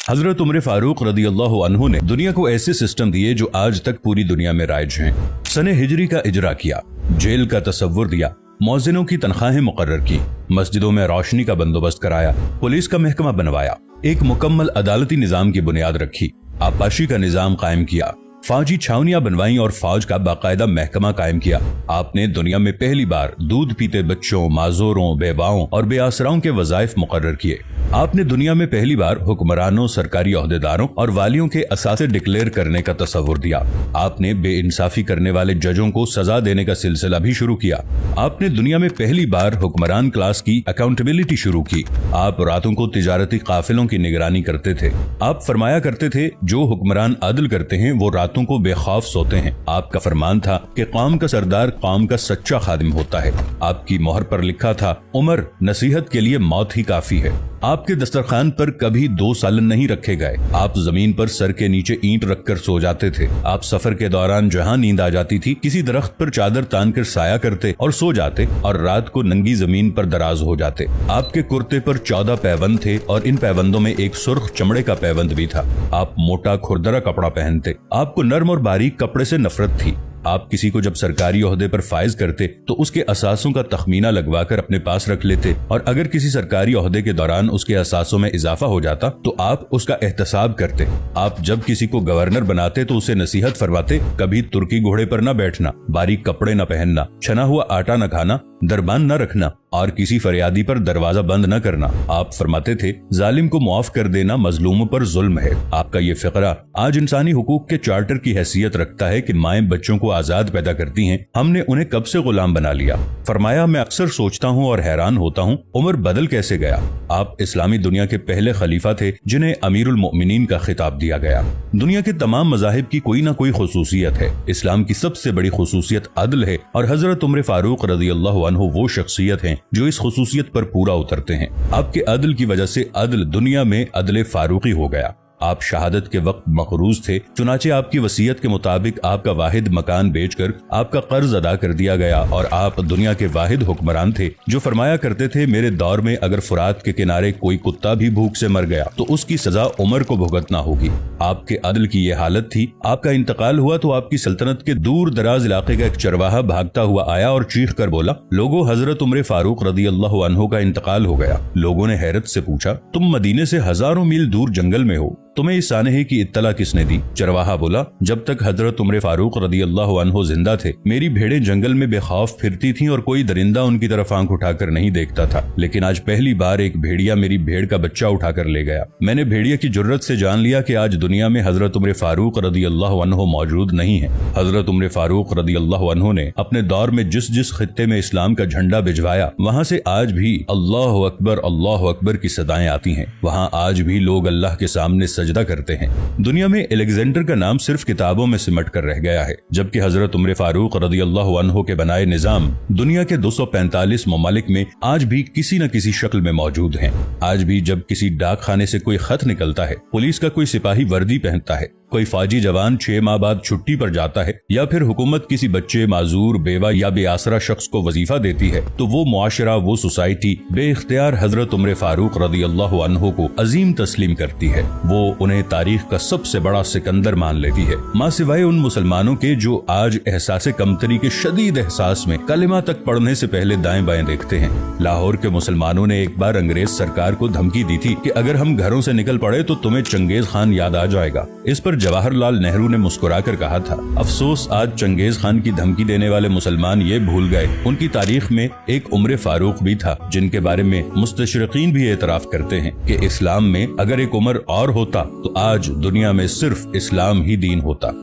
हजरत उमर फारूक रदी अल्लाह अन्हु ने दुनिया को ऐसे सिस्टम दिए जो आज तक पूरी दुनिया में राइज हैं। सने हिजरी का इजरा किया, जेल का तसव्वुर दिया, मौजिनों की तनख्वाहें मुकर्रर की, मस्जिदों में रोशनी का बंदोबस्त कराया, पुलिस का महकमा बनवाया, एक मुकम्मल अदालती निजाम की बुनियाद रखी, आपाशी का निजाम कायम किया, फौजी छावनियां बनवाई और फौज का बाकायदा महकमा कायम किया। आपने दुनिया में पहली बार दूध पीते बच्चों, माजूरों, बेवाओं और बेआसराओं के वज़ाइफ मुकर्रर किए। आपने दुनिया में पहली बार हुक्मरानों, सरकारी ओहदेदारों और वालियों के असासे डिक्लेयर करने का तस्वुर दिया। आपने बेइंसाफी करने वाले जजों को सजा देने का सिलसिला भी शुरू किया। आपने दुनिया में पहली बार हुक्मरान क्लास की अकाउंटेबिलिटी शुरू की। आप रातों को तिजारती काफिलों की निगरानी करते थे। आप फरमाया करते थे, जो हुक्मरान अदल करते हैं वो रातों को बेखौफ सोते हैं। आपका फरमान था कि कौम का सरदार कौम का सच्चा खादिम होता है। आपकी मोहर पर लिखा था, उमर नसीहत के लिए मौत ही काफी है। आपके दस्तरखान पर कभी 2 सालन नहीं रखे गए। आप जमीन पर सर के नीचे ईंट रखकर सो जाते थे। आप सफर के दौरान जहां नींद आ जाती थी, किसी दरख्त पर चादर तान कर साया करते और सो जाते और रात को नंगी जमीन पर दराज हो जाते। आपके कुर्ते पर 14 पैबंद थे और इन पैबंदों में एक सुर्ख चमड़े का पैबंद भी था। आप मोटा खुरदरा कपड़ा पहनते। आपको नर्म और बारीक कपड़े से नफरत थी। आप किसी को जब सरकारी ओहदे पर फाइज करते तो उसके असासों का तखमीना लगवाकर अपने पास रख लेते और अगर किसी सरकारी ओहदे के दौरान उसके असासों में इजाफा हो जाता तो आप उसका एहतसाब करते। आप जब किसी को गवर्नर बनाते तो उसे नसीहत फरमाते, कभी तुर्की घोड़े पर न बैठना, बारीक कपड़े न पहनना, छना हुआ आटा न खाना, दरबान न रखना और किसी फरियादी पर दरवाजा बंद न करना। आप फरमाते थे, जालिम को मुआफ कर देना मजलूमों पर जुल्म है। आपका ये फिक्रा आज इंसानी हुकूक के चार्टर की हैसियत रखता है कि माएं बच्चों को आजाद पैदा करती हैं, हमने उन्हें कब से गुलाम बना लिया। फरमाया, मैं अक्सर सोचता हूँ और हैरान होता हूँ, उमर बदल कैसे गया। आप इस्लामी दुनिया के पहले खलीफा थे जिन्हें अमीरुल मोमिनीन का खिताब दिया गया। दुनिया के तमाम मज़ाहिब की कोई ना कोई खुसूसियत है। इस्लाम की सबसे बड़ी खुसूसियत अदल है और हजरत उमर फारूक रज़ी अल्लाहु अन्हु वो शख्सियत हैं जो इस खुसूसियत पर पूरा उतरते हैं। आपके अदल की वजह से अदल दुनिया में अदल फारूकी हो गया। आप शहादत के वक्त मकरूज थे, चुनाचे आपकी वसीयत के मुताबिक आपका वाहिद मकान बेचकर आपका कर्ज अदा कर दिया गया और आप दुनिया के वाहिद हुक्मरान थे जो फरमाया करते थे, मेरे दौर में अगर फुरात के किनारे कोई कुत्ता भी भूख से मर गया तो उसकी सजा उमर को भुगतना होगी। आपके अदल की ये हालत थी। आपका इंतकाल हुआ तो आपकी सल्तनत के दूर दराज इलाके का एक चरवाहा भागता हुआ आया और चीख कर बोला, लोगों, हजरत उमर फारूक रदी अल्लाह अन्हु का इंतकाल हो गया। लोगों ने हैरत से पूछा, तुम मदीने से हजारों मील दूर जंगल में हो, तुम्हें इस सानहे की इत्तला किसने दी। चरवाहा बोला, जब तक हजरत उमर फारूक रदी अल्लाह अन्हु जिंदा थे मेरी भेड़ें जंगल में बेखौफ फिरती थीं और कोई दरिंदा उनकी तरफ आंख उठाकर नहीं देखता था, लेकिन आज पहली बार एक भेड़िया मेरी भेड़ का बच्चा उठाकर ले गया। मैंने भेड़िया की जुर्रत से जान लिया कि आज दुनिया में हजरत उमर फारूक रदी अल्लाह अन्हु मौजूद नहीं है। हजरत उमर फारूक रदी अल्लाह अन्हु ने अपने दौर में जिस जिस खित्ते में इस्लाम का झंडा भिजवाया वहां से आज भी अल्लाह अकबर की सदाएं आती हैं। वहां आज भी लोग अल्लाह के सामने सजदा करते हैं। दुनिया में अलेक्जेंडर का नाम सिर्फ किताबों में सिमट कर रह गया है, जबकि हजरत उमर फारूक रदी अल्लाह अन्हु के बनाए निजाम दुनिया के 245 ममालिक में आज भी किसी न किसी शक्ल में मौजूद हैं। आज भी जब किसी डाक खाने से कोई खत निकलता है, पुलिस का कोई सिपाही वर्दी पहनता है, कोई फौजी जवान 6 माह बाद छुट्टी पर जाता है या फिर हुकूमत किसी बच्चे, माजूर, बेवा या बेआसरा शख्स को वजीफा देती है, तो वो मुआशरा, वो सोसाइटी बेइख्तियार हजरत उमर फारूक रदी अल्लाह अन्हु को अजीम तस्लीम करती है। वो उन्हें तारीख का सबसे बड़ा सिकंदर मान लेती है, माँ सिवाय उन मुसलमानों के जो आज एहसासे कमतरी के शदीद एहसास में कलिमा तक पढ़ने से पहले दाएं बाएं देखते हैं। लाहौर के मुसलमानों ने एक बार अंग्रेज सरकार को धमकी दी थी कि अगर हम घरों से निकल पड़े तो तुम्हें चंगेज खान याद आ जाएगा। इस पर जवाहरलाल नेहरू ने मुस्कुराकर कहा था, अफसोस आज चंगेज खान की धमकी देने वाले मुसलमान ये भूल गए उनकी तारीख में एक उमर फारूक भी था, जिनके बारे में मुस्तशरिकीन भी एतराफ करते हैं कि इस्लाम में अगर एक उमर और होता तो आज दुनिया में सिर्फ इस्लाम ही दीन होता।